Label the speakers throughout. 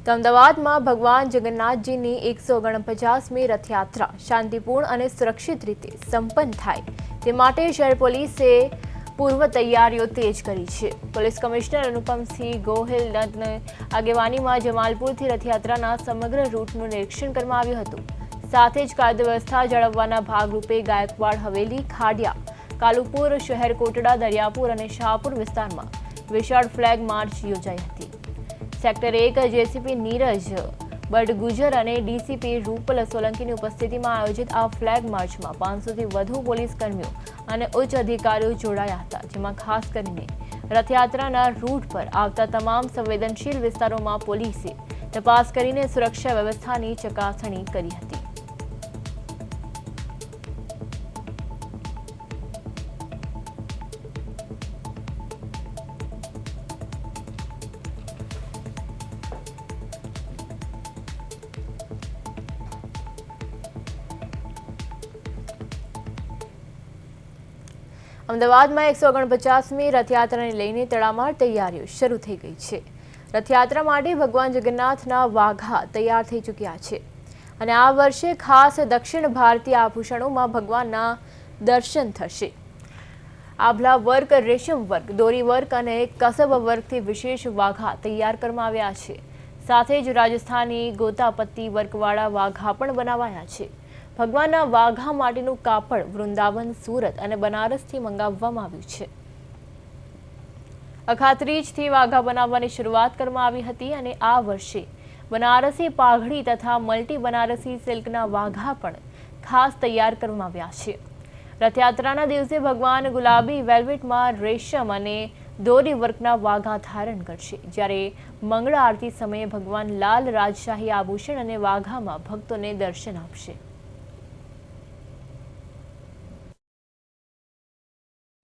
Speaker 1: તો અમદાવાદમાં ભગવાન જગન્નાથજીની 149મી રથયાત્રા શાંતિપૂર્ણ અને સુરક્ષિત રીતે સંપન્ન થાય તે માટે શહેર પોલીસે પૂર્વ તૈયારીઓ તેજ કરી છે। પોલીસ કમિશનર અનુપમસિંહ ગોહિલની આગેવાનીમાં જમાલપુરથી રથયાત્રાના સમગ્ર રૂટનું નિરીક્ષણ કરવામાં આવ્યું હતું। સાથે જ કાયદો વ્યવસ્થા જાળવવાના ભાગરૂપે ગાયકવાડ હવેલી, ખાડિયા, કાલુપુર, શહેર કોટડા, દરિયાપુર અને શાહપુર વિસ્તારમાં વિશાળ ફ્લેગ માર્ચ યોજાઈ હતી। સેક્ટર 1 જેસીપી નીરજ બડગુજર અને ડીસીપી રૂપલ સોલંકીની ઉપસ્થિતિમાં આયોજિત આ ફ્લેગ માર્ચમાં 500થી વધુ પોલીસ કર્મીઓ અને ઉચ્ચ અધિકારીઓ જોડાયા હતા, જેમાં ખાસ કરીને રથયાત્રાના રૂટ પર આવતા તમામ સંવેદનશીલ વિસ્તારોમાં પોલીસે તપાસ કરીને સુરક્ષા વ્યવસ્થાની ચકાસણી કરી હતી। અમદાવાદમાં 149મી રથયાત્રાને લઈને તડામાર તૈયારીઓ શરૂ થઈ ગઈ છે। રથયાત્રા માટે ભગવાન જગન્નાથના વાઘા તૈયાર થઈ ચૂક્યા છે અને આ વર્ષે ખાસ દક્ષિણ ભારતીય આભૂષણોમાં ભગવાનના દર્શન થશે। આભલા વર્ક, રેશમ વર્ક, દોરી વર્ક અને કસબ વર્કથી વિશેષ વાઘા તૈયાર કરવામાં આવ્યા છે। સાથે જ રાજસ્થાની ગોતાપત્તી વર્કવાળા વાઘા પણ બનાવાયા છે। ભગવાનના વાઘા માટેનું કાપડ વૃંદાવન, સુરત અને બનારસથી મંગાવવામાં આવ્યું છે। અખાત્રીજથી વાઘા બનાવવાની શરૂઆત કરવામાં આવી હતી અને આ વર્ષે બનારસી પાઘડી તથા મલ્ટી બનારસી સિલ્કના વાઘા પણ ખાસ તૈયાર કરવામાં આવ્યા છે। રથયાત્રાના દિવસે ભગવાન ગુલાબી વેલ્વેટમાં રેશમ અને દોરી વર્કના વાઘા ધારણ કરશે, જ્યારે મંગળા આરતી સમયે ભગવાન લાલ રાજશાહી આભૂષણ અને વાઘામાં ભક્તોને દર્શન આપશે।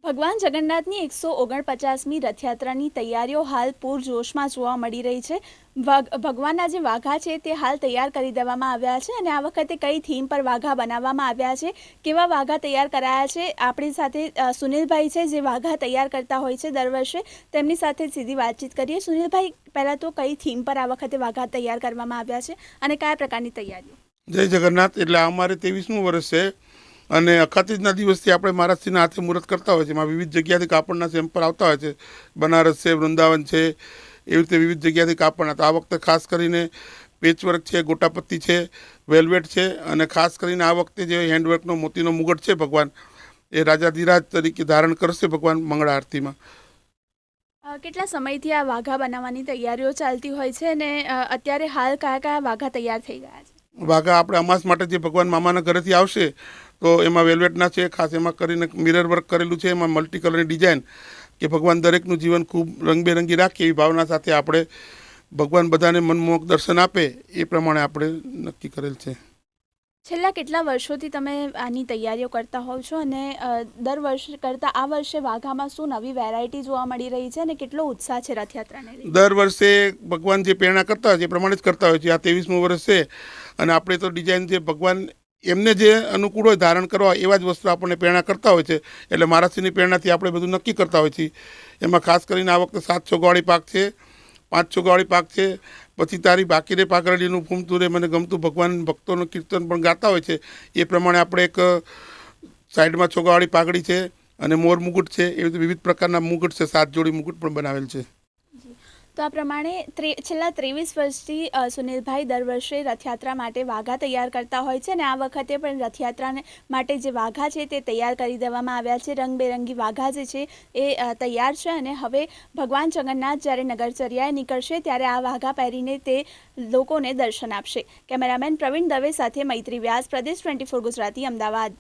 Speaker 2: ભગવાન જગન્નાથની 149મી રથયાત્રાની તૈયારીઓ હાલ પૂરજોશમાં જોવા મળી રહી છે। ભગવાનના જે વાઘા છે તે હાલ તૈયાર કરી દેવામાં આવ્યા છે અને આ વખતે કઈ થીમ પર વાઘા બનાવવામાં આવ્યા છે, કેવા વાઘા તૈયાર કરાયા છે, આપણી સાથે સુનિલભાઈ છે જે વાઘા તૈયાર કરતા હોય છે દર વર્ષે, તેમની સાથે સીધી વાતચીત કરીએ। સુનિલભાઈ, પહેલાં તો કઈ થીમ પર આ વખતે વાઘા તૈયાર કરવામાં આવ્યા છે અને કયા પ્રકારની તૈયારીઓ?
Speaker 3: જય જગન્નાથ। એટલે અમારે 23મું વર્ષ છે અને અખાત્રીજના દિવસથી આપણે મહારાજશ્રીના હાથે મુહૂર્ત કરતા હોય છે। એમાં વિવિધ જગ્યાથી કાપડના સેમ્પલ આવતા હોય છે, બનારસ છે, વૃંદાવન છે, એવી રીતે વિવિધ જગ્યાથી કાપડના। તો આ વખતે ખાસ કરીને પેચવર્ક છે, ગોટાપત્તી છે, વેલ્વેટ છે અને ખાસ કરીને આ વખતે જે હેન્ડવર્કનો મોતીનો મુગટ છે ભગવાન, એ રાજાધિરાજ તરીકે ધારણ કરશે ભગવાન મંગળા આરતીમાં।
Speaker 2: કેટલા સમયથી આ વાઘા બનાવવાની તૈયારીઓ ચાલતી હોય છે અને અત્યારે હાલ કયા કયા વાઘા તૈયાર થઈ ગયા છે?
Speaker 3: વાઘા આપણે અમાસ માટે જે ભગવાન મામાના ઘરેથી આવશે તો એમાં વેલ્વેટના છે, ખાસ એમાં કરીને મિરર વર્ક કરેલું છે, એમાં મલ્ટી કલરની ડિઝાઇન કે ભગવાન દરેકનું જીવન ખૂબ રંગબેરંગી રાખે એવી ભાવના સાથે આપણે ભગવાન બધાને મનમોહક દર્શન આપે એ પ્રમાણે આપણે નક્કી કરેલ છે।
Speaker 2: છેલ્લા કેટલા વર્ષોથી તમે આની તૈયારીઓ કરતા હોવ છો અને દર વર્ષ કરતાં આ વર્ષે વાઘામાં શું નવી વેરાયટી જોવા મળી રહી છે અને કેટલો ઉત્સાહ છે રથયાત્રાને લઈને?
Speaker 3: દર વર્ષે ભગવાન જે પ્રેરણા કરતા હોય છે એ પ્રમાણે જ કરતા હોય છે। આ 23મું વર્ષ છે અને આપણે તો ડિઝાઇન જે ભગવાન એમને જે અનુકૂળ હોય ધારણ કરવા એવા જ વસ્તુ આપણને પ્રેરણા કરતા હોય છે, એટલે મહારાજશ્રીની પ્રેરણાથી આપણે બધું નક્કી કરતા હોય છીએ। એમાં ખાસ કરીને આ વખતે 7 છોગાવાળી પાક છે, 5 છોગાવાળી પાક છે, પછી તારી બાકીરે પાઘડીનું ફૂમતું રે મને ગમતું ભગવાન ભક્તોનું કીર્તન પણ ગાતા હોય છે। એ પ્રમાણે આપણે એક સાઈડમાં છોગાવાળી પાઘડી છે અને મોર મુગુટ છે, એવી રીતે વિવિધ પ્રકારના મુગટ છે, 7 જોડી મુગટ પણ બનાવેલ છે।
Speaker 2: તો આ પ્રમાણે છેલ્લા 23 વર્ષથી સુનિલભાઈ દર વર્ષે રથયાત્રા માટે વાઘા તૈયાર કરતા હોય છે અને આ વખતે પણ રથયાત્રા માટે જે વાઘા છે તે તૈયાર કરી દેવામાં આવ્યા છે। રંગબેરંગી વાઘા જે છે એ તૈયાર છે અને હવે ભગવાન જગન્નાથ જ્યારે નગરચર્યાએ નીકળશે ત્યારે આ વાઘા પહેરીને તે લોકોને દર્શન આપશે। કેમેરામેન પ્રવીણ દવે સાથે મૈત્રી વ્યાસ, પ્રદેશ 24 ગુજરાતી, અમદાવાદ।